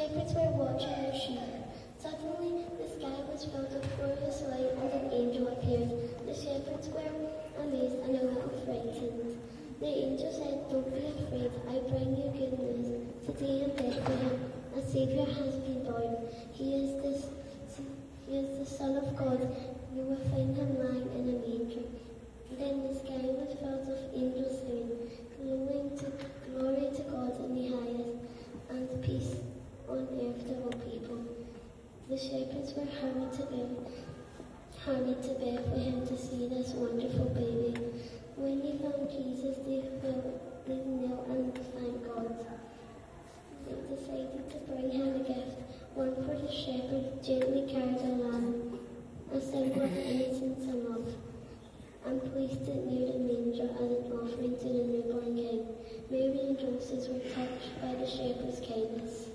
shepherds were watching their sheep. Suddenly, the sky was filled with glorious light and an angel appeared. The shepherds were amazed and a little frightened. The angel said, "Don't be afraid, I bring you good news. Today in Bethlehem, a Saviour has been born. He is the Son of God. You will find him lying in a manger." Then the sky was filled with angels singing, "Glory to God in the highest, and peace on earth to all people." The shepherds were hurried to Bethlehem to see this wonderful baby. When they found Jesus, they knelt and thanked God. They decided to bring him a gift, one for the shepherd gently carried a lamb, a symbol of innocence and love, and placed it near the manger as an offering to the newborn king. Mary and Joseph were touched by the shepherd's kindness.